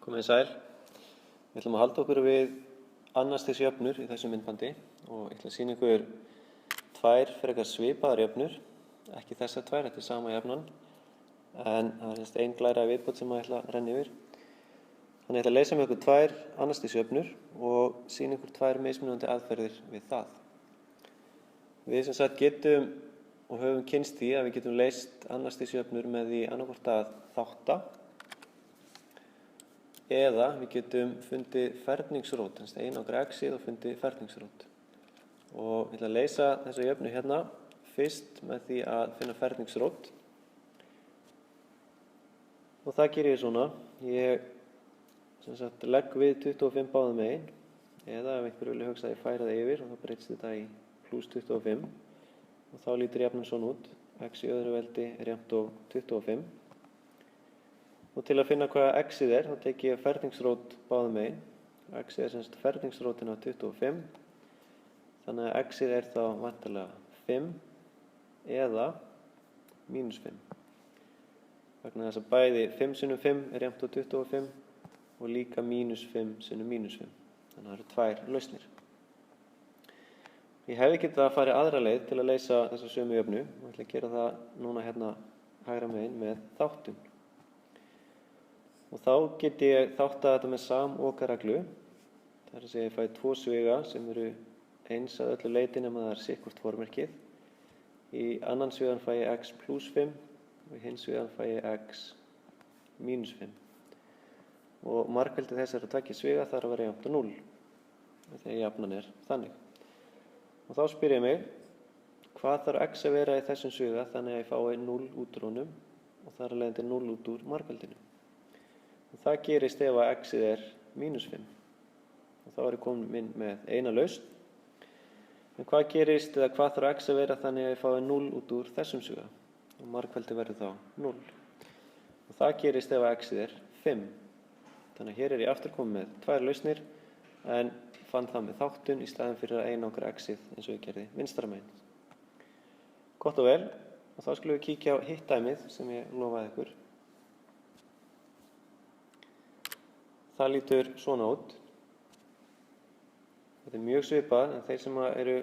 Komið þið sæl. Við ætlum að halda okkur við annars stigs jöfnur í þessu myndbandi og ég ætla að sýna ykkur tvær frekar svipaðar jöfnur. Ekki þessar tvær, þetta er sama jafnan, en það er ein glæra viðbót sem ég ætla að renna yfir. Þannig ég ætla að leysa með ykkur tvær annars stigs jöfnur og sýna ykkur tvær mismunandi aðferðir við það. Við sem sagt getum og höfum kynnst því að við getum leyst annars stigs jöfnur með því annaðhvort að þátta eða við getum fundið ferningsrót, einangra x-ið og fundið ferningsrót. Og ég ætla að leysa þessa jöfnu hérna fyrst með því að finna ferningsrót. Og það gerir ég svona. Ég legg við 25 báðum megin, eða ef einhver vilja hugsa að ég færa það yfir og þá breytist þetta í pluss 25. Og þá lítur jafnan svona út. X í öðru veldi er jafnt og 25. Og til að finna hvað x-ið er, þá tek ég ferningsrót báðum megin. X-ið er semst ferningsrótin á 25. Þannig að x-ið er þá væntanlega 5 eða mínus 5. Vegna þess að bæði 5 sinnum 5 er jafnt á 25 og líka mínus 5 sinnum mínus 5. Þannig að það eru tvær lausnir. Ég hefði getað að fara aðra leið til að leysa þessa sömu jöfnu og ég ætla að gera það núna hérna hægra megin með þáttun. Og þá get ég þáttað þetta með samokareglu. Það er að segja ég fæ tvo sviga sem eru eins að öllu leyti nema það er sikkurt formerkið. Í annan svigan fæ ég x pluss 5 og í hins svigan fæ ég x mínus 5. Og margfeldið þessara tveggja sviga þarf að vera jafnt á 0 þegar jafnan er þannig. Og þá spyr ég mig, hvað þarf x að vera í þessum sviga þannig að ég fái 0 út úr honum og þar af leiðandi 0 út úr margfeldinu. Og það gerist ef að x-ið er mínus 5. Og þá er ég komin inn með eina lausn. En hvað gerist eða hvað þarf x að vera þannig að ég fái 0 út úr þessum sviga? Og margfeldið verður þá 0. Og það gerist ef að x-ið er 5. Þannig að hér er ég aftur komin með tvær lausnir en fann það með þáttun í staðinn fyrir að einangra x-ið eins og ég gerði vinstra megin. Gott og vel, og þá skulum við kíkja á hitt dæmið sem ég lofaði ykkur. Það lítur svona út. Þetta er mjög svipað, en þeir sem eru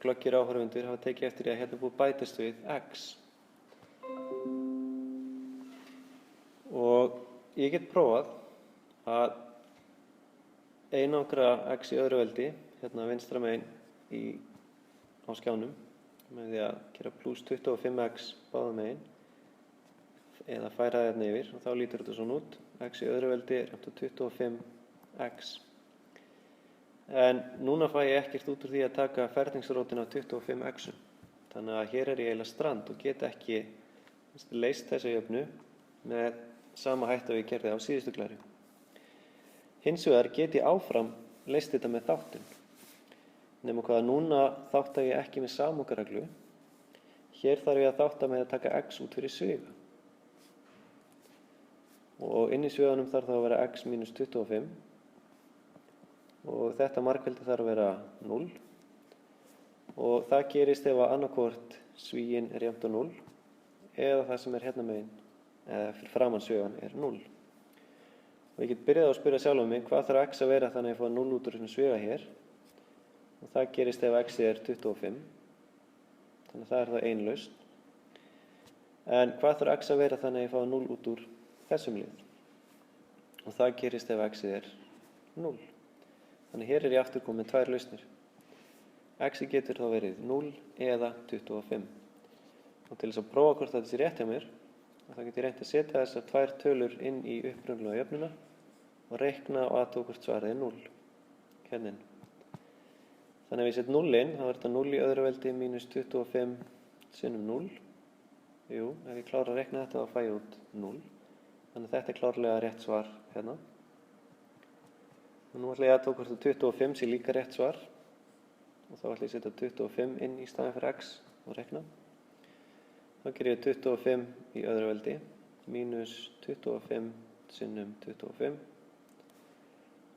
glöggir áhorfendur hafa tekið eftir því að hérna er búið bætast við x. Og ég get prófað að einangra x í öðru veldi, hérna vinstra megin á skjánum, með því að gera pluss 25x báðum megin, eða færa það hérna yfir, og þá lítur þetta svona út. X í öðru veldi er jafnt á 25x. En núna fæ ég ekkert út úr því að taka ferningsrótin á 25x. Þannig að hér er ég eiginlega strand og get ekki leyst þessa jöfnu með sama hætti að ég gerði á síðustu glæru. Hins vegar get ég áfram leyst þetta með þáttun. Nema hvað að núna þátta ég ekki með samokareglu. Hér þarf ég að þátta með að taka x út fyrir sviga. Og inn í sviganum þarf það að vera x mínus 25. Og þetta margfeldi þarf að vera 0. Og það gerist ef að annarkvort svíinn er jafnt á 0 eða það sem er hérna megin, eða fyrir framan svigan er 0. Og ég get byrjað á að spyrja sjálf mig, hvað þarf x að vera þannig að ég fá 0 út úr þessum sviga hér? Og það gerist ef x er 25. Þannig að það er þá ein lausn. En hvað þarf x að vera þannig að ég fá 0 út úr þessum lið? Og það gerist ef x er 0. Þannig hér er ég aftur komin með tvær lausnir. X getur þá verið 0 eða 25. Og til þess að prófa hvort þetta sé rétt hjá mér, þá get ég reynt að setja þessar tvær tölur inn í upprunalega jöfnuna og reikna og athuga hvort svarið er 0. Hérna inn. Þannig ef ég set 0 inn, þá er þetta 0 í öðru veldi mínus 25 sinnum 0. Jú, ef ég klára að reikna þetta þá fæ ég út 0. Þannig að þetta er klárlega rétt svar hérna. Og nú ætla ég að athuga hvort 25 sé líka rétt svar. Og þá ætla ég að setja 25 inn í staðinn fyrir x og reikna. Þá ger ég 25 í öðru veldi, mínus 25 sinnum 25.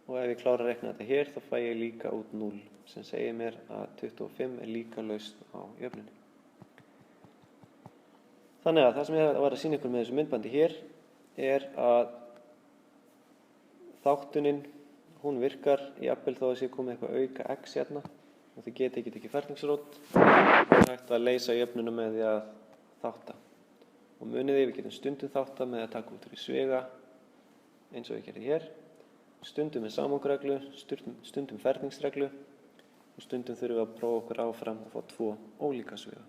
Og ef ég klára að reikna þetta hér, þá fæ ég líka út 0, sem segir mér að 25 er líka lausn á jöfnunni. Þannig að það sem ég var að sýna ykkur með þessu myndbandi hér, er að þáttunin, hún virkar jafnvel þó að sé komið eitthvað auka x hérna og þið geti ekki tekið ferningsrót. Það er hægt að leysa jöfnuna með því að þátta. Og munið við getum stundum þátta með að taka út fyrir svega eins og við gerum hér. Stundum með samokreglu, stundum ferningsreglu og stundum þurfum við að prófa okkur áfram og fá 2 ólíka svega.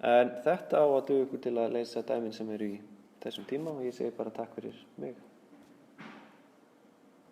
En þetta á að duga ykkur til að leysa dæmin sem eru í þessum tíma og ég segi bara takk fyrir mig.